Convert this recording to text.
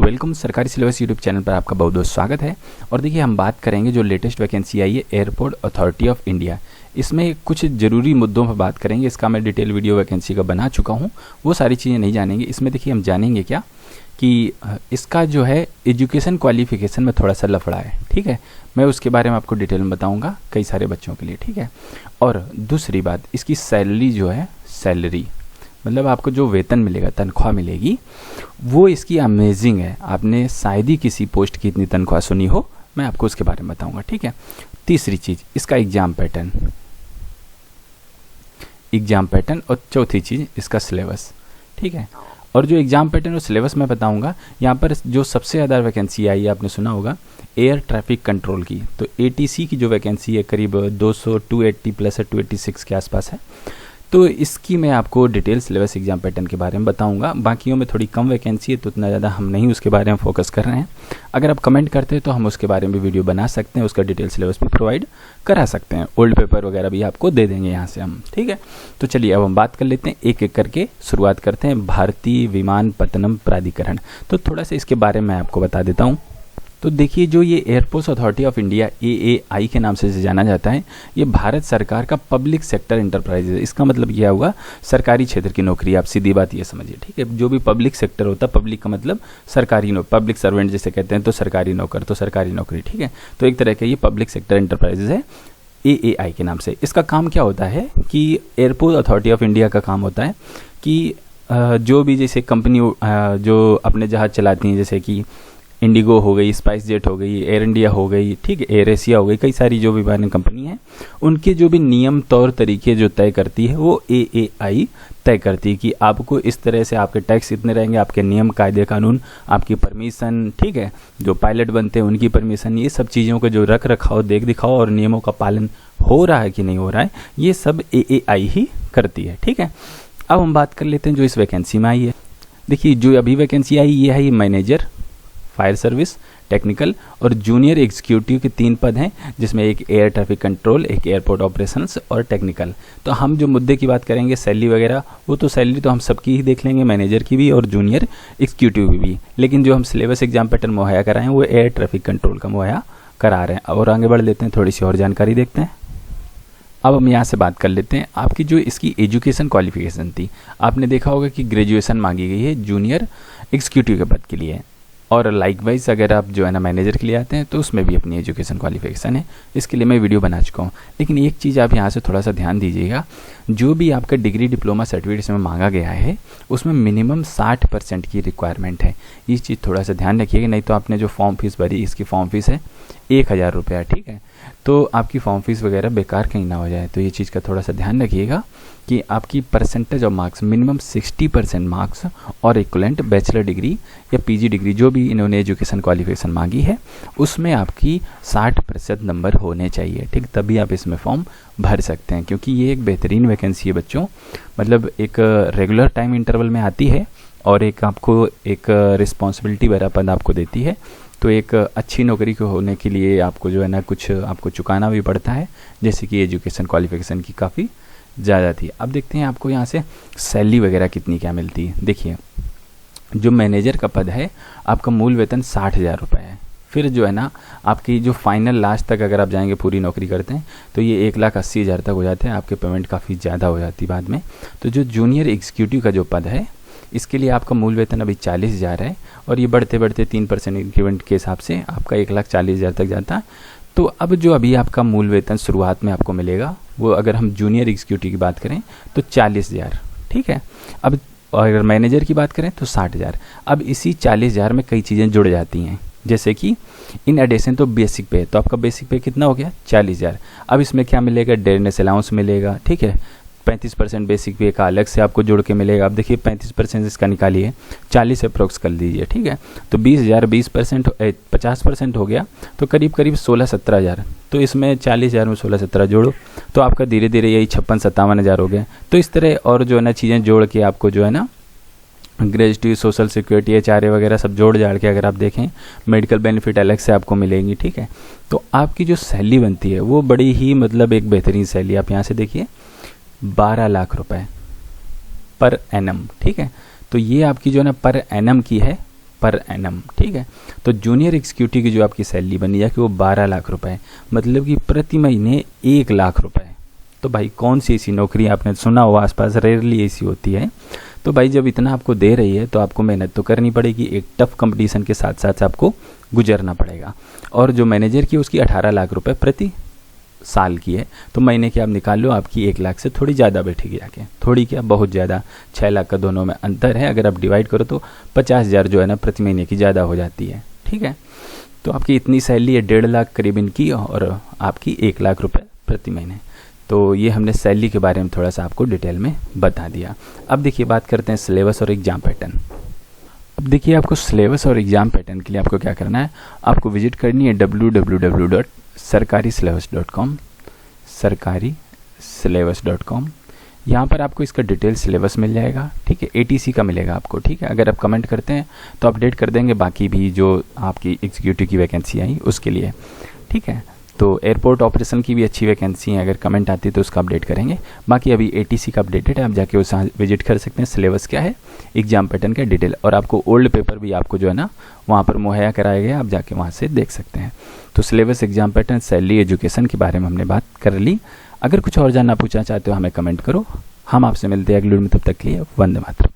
Welcome सरकारी syllabus YouTube channel पर आपका बहुत बहुत स्वागत है। और देखिए हम बात करेंगे जो लेटेस्ट वैकेंसी आई है एयरपोर्ट अथॉरिटी ऑफ इंडिया। इसमें कुछ ज़रूरी मुद्दों पर बात करेंगे। इसका मैं डिटेल वीडियो वैकेंसी का बना चुका हूँ, वो सारी चीज़ें नहीं जानेंगे। इसमें देखिए हम जानेंगे क्या कि इसका जो है एजुकेशन क्वालिफिकेशन में थोड़ा सा लफड़ा है, ठीक है। मैं उसके बारे में आपको डिटेल में बताऊँगा कई सारे बच्चों के लिए, ठीक है। और दूसरी बात, इसकी सैलरी जो है, सैलरी मतलब आपको जो वेतन मिलेगा, तनख्वाह मिलेगी, वो इसकी अमेजिंग है। आपने शायद ही किसी पोस्ट की इतनी तनख्वाह सुनी हो, मैं आपको उसके बारे में बताऊंगा, ठीक है। तीसरी चीज़, इसका एग्ज़ाम पैटर्न और चौथी चीज़ इसका सिलेबस, ठीक है। और जो एग्ज़ाम पैटर्न और सिलेबस मैं बताऊंगा, यहाँ पर जो सबसे ज़्यादा वैकेंसी आई है, आपने सुना होगा एयर ट्रैफिक कंट्रोल की, तो ATC की जो वैकेंसी है करीब 280 प्लस है, 286 के आसपास है। तो इसकी मैं आपको डिटेल सिलेबस एग्जाम पैटर्न के बारे में बताऊंगा। बाकियों में थोड़ी कम वैकेंसी है, तो उतना ज़्यादा हम नहीं उसके बारे में फोकस कर रहे हैं। अगर आप कमेंट करते हैं तो हम उसके बारे में भी वीडियो बना सकते हैं, उसका डिटेल सिलेबस भी प्रोवाइड करा सकते हैं। ओल्ड पेपर वगैरह भी आपको दे देंगे यहाँ से हम, ठीक है। तो चलिए अब हम बात कर लेते हैं, एक एक करके शुरुआत करते हैं। भारतीय विमानपत्तनम प्राधिकरण, तो थोड़ा सा इसके बारे में आपको बता देता हूँ। तो देखिए, जो ये airports authority of India AAI के नाम से जाना जाता है, ये भारत सरकार का पब्लिक सेक्टर इंटरप्राइज है। इसका मतलब क्या हुआ, सरकारी क्षेत्र की नौकरी। आप सीधी बात ये समझिए, ठीक है। जो भी पब्लिक सेक्टर होता है, पब्लिक का मतलब सरकारी पब्लिक सर्वेंट जिसे कहते हैं, तो सरकारी नौकर, तो सरकारी नौकरी, ठीक है। तो एक तरह का ये पब्लिक सेक्टर इंटरप्राइज है AAI के नाम से। इसका काम क्या होता है कि एयरपोर्ट अथॉरिटी ऑफ इंडिया का काम होता है कि जो भी जैसे कंपनी जो अपने जहाज़ चलाती हैं, जैसे कि इंडिगो हो गई, स्पाइस जेट हो गई, एयर इंडिया हो गई, ठीक है, एयर एशिया हो गई, कई सारी जो विमान कंपनी हैं, उनके जो भी नियम तौर तरीके जो तय करती है, वो AAI तय करती है कि आपको इस तरह से आपके टैक्स इतने रहेंगे, आपके नियम कायदे कानून, आपकी परमिशन, ठीक है, जो पायलट बनते हैं उनकी परमिशन, ये सब चीज़ों का जो रख रखाव, देख दिखाओ और नियमों का पालन हो रहा है कि नहीं हो रहा है, ये सब AAI ही करती है, ठीक है। अब हम बात कर लेते हैं जो इस वैकेंसी में आई है। देखिए, जो अभी वैकेंसी आई ये है, ये मैनेजर फायर सर्विस, टेक्निकल और जूनियर एग्जीक्यूटिव के 3 पद हैं, जिसमें एक एयर ट्रैफिक कंट्रोल, एक एयरपोर्ट ऑपरेशंस और टेक्निकल। तो हम जो मुद्दे की बात करेंगे, सैलरी वगैरह, वो तो सैलरी तो हम सबकी ही देख लेंगे, मैनेजर की भी और जूनियर एग्जीक्यूटिव की भी। लेकिन जो हम सिलेबस एग्जाम पैटर्न मुहैया कराएं, वो एयर ट्रैफिक कंट्रोल का मुहैया करा रहे हैं। और आगे बढ़ लेते हैं, थोड़ी सी और जानकारी देखते हैं। अब हम यहाँ से बात कर लेते हैं, आपकी जो इसकी एजुकेशन क्वालिफिकेशन थी, आपने देखा होगा कि ग्रेजुएशन मांगी गई है जूनियर एग्जीक्यूटिव के पद के लिए। और लाइकवाइज अगर आप जो है ना मैनेजर के लिए आते हैं, तो उसमें भी अपनी एजुकेशन क्वालिफिकेशन है। इसके लिए मैं वीडियो बना चुका हूँ। लेकिन एक चीज़ आप यहाँ से थोड़ा सा ध्यान दीजिएगा, जो भी आपका डिग्री डिप्लोमा सर्टिफिकेट इसमें मांगा गया है, उसमें मिनिमम 60% की रिक्वायरमेंट है। ये चीज़ थोड़ा सा ध्यान रखिएगा, नहीं तो आपने जो फॉर्म फीस भरी, इसकी फॉर्म फीस है 1000 रुपया, ठीक है। तो आपकी फॉर्म फीस वगैरह बेकार कहीं ना हो जाए, तो ये चीज़ का थोड़ा सा ध्यान रखिएगा कि आपकी percentage of marks minimum 60% marks और इक्वलेंट बैचलर डिग्री या PG डिग्री, जो भी इन्होंने एजुकेशन क्वालिफिकेशन मांगी है, उसमें आपकी 60% नंबर होने चाहिए, ठीक, तभी आप इसमें फॉर्म भर सकते हैं। क्योंकि ये एक बेहतरीन वैकेंसी है बच्चों, मतलब एक रेगुलर टाइम इंटरवल में आती है और एक आपको एक रिस्पॉन्सिबिलिटी भरा पद आपको देती है। तो एक अच्छी नौकरी को होने के लिए आपको जो है ना कुछ आपको चुकाना भी पड़ता है, जैसे कि एजुकेशन क्वालिफिकेशन की काफ़ी ज़्यादा थी। अब देखते हैं आपको यहाँ से सैलरी वगैरह कितनी क्या मिलती है। देखिए, जो मैनेजर का पद है, आपका मूल वेतन 60,000 रुपये है। फिर जो है ना आपकी जो फाइनल लास्ट तक अगर आप जाएंगे, पूरी नौकरी करते हैं, तो ये 1,80,000 तक हो जाते हैं। आपके पेमेंट काफ़ी ज़्यादा हो जाती है बाद में। तो जो जूनियर एग्जीक्यूटिव का जो पद है, इसके लिए आपका मूल वेतन अभी 40,000 है, और ये बढ़ते बढ़ते 3% इंक्रीमेंट के हिसाब से आपका 1,40,000 तक जाता है। तो अब जो अभी आपका मूल वेतन शुरुआत में आपको मिलेगा, वो अगर हम जूनियर एग्जीक्यूटिव की बात करें तो 40,000, ठीक है। अब अगर मैनेजर की बात करें तो 60,000। अब इसी 40,000 में कई चीज़ें जुड़ जाती हैं, जैसे कि इन एडिशन तो बेसिक पे, तो आपका बेसिक पे कितना हो गया, 40,000। अब इसमें क्या मिलेगा, डेयरनेस अलाउंस मिलेगा, ठीक है। 35% बेसिक पे का अलग से आपको जोड़ के मिलेगा। अब देखिए 35% इसका निकालिए, 40 अप्रोक्स कर दीजिए, ठीक है। तो 20,000 20% 50% हो गया, तो करीब करीब 16-17,000। तो इसमें 40,000 में 16-17 जोड़ो, तो आपका धीरे धीरे यही 56-57,000 हो गया। तो इस तरह और जो है ना चीज़ें जोड़ के आपको जो है ना ग्रेजुएटी, सोशल सिक्योरिटी, HRA वगैरह सब जोड़ जाड़ के अगर आप देखें, मेडिकल बेनिफिट अलग से आपको मिलेंगी, ठीक है। तो आपकी जो सैलरी बनती है वो बड़ी ही मतलब एक बेहतरीन सैलरी, आप यहाँ से देखिए 12 लाख रुपए पर एनम, ठीक है। तो ये आपकी जो है ना पर एनम की है, पर एनम, ठीक है। तो जूनियर एग्जीक्यूटिव की जो आपकी सैलरी बनी जाएगी वो 12 लाख रुपए, मतलब कि प्रति महीने 1 लाख रुपए। तो भाई कौन सी ऐसी नौकरी आपने सुना हो आसपास, रेयरली ऐसी होती है। तो भाई जब इतना आपको दे रही है तो आपको मेहनत तो करनी पड़ेगी, एक टफ कंपटीशन के साथ साथ आपको गुजरना पड़ेगा। और जो मैनेजर की उसकी 18 लाख रुपए प्रति साल की है, तो महीने की आप निकाल लो, आपकी 1 लाख से थोड़ी ज़्यादा बैठेगी आके, थोड़ी क्या बहुत ज़्यादा, 6 लाख का दोनों में अंतर है। अगर आप डिवाइड करो तो 50,000 जो है ना प्रति महीने की ज़्यादा हो जाती है, ठीक है। तो आपकी इतनी सैलरी है 1.5 लाख करीब इनकी, और आपकी 1 लाख रुपए प्रति महीने। तो ये हमने सैलरी के बारे में थोड़ा सा आपको डिटेल में बता दिया। अब देखिए बात करते हैं सिलेबस और एग्जाम पैटर्न। अब देखिए आपको सिलेबस और एग्जाम पैटर्न के लिए आपको क्या करना है, आपको विजिट करनी है www.sarkarisyllabus.com, sarkarisyllabus.com। यहाँ पर आपको इसका डिटेल सिलेबस मिल जाएगा, ठीक है। ATC का मिलेगा आपको, ठीक है। अगर आप कमेंट करते हैं तो अपडेट कर देंगे, बाकी भी जो आपकी एग्जीक्यूटिव की वैकेंसी आई उसके लिए, ठीक है। तो एयरपोर्ट ऑपरेशन की भी अच्छी वैकेंसी है, अगर कमेंट आती है तो उसका अपडेट करेंगे। बाकी अभी ATC का अपडेटेड है, आप जाके उस विजिट कर सकते हैं। सिलेबस क्या है, एग्जाम पैटर्न का डिटेल, और आपको ओल्ड पेपर भी आपको जो है ना वहाँ पर मुहैया कराया गया, आप जाके वहाँ से देख सकते हैं। तो syllabus, exam pattern, salary, education के बारे में हमने बात कर ली। अगर कुछ और जानना पूछना चाहते हो हमें कमेंट करो, हम आपसे मिलते हैं अगली वीडियो में। तब तक के लिए वंदे मातरम।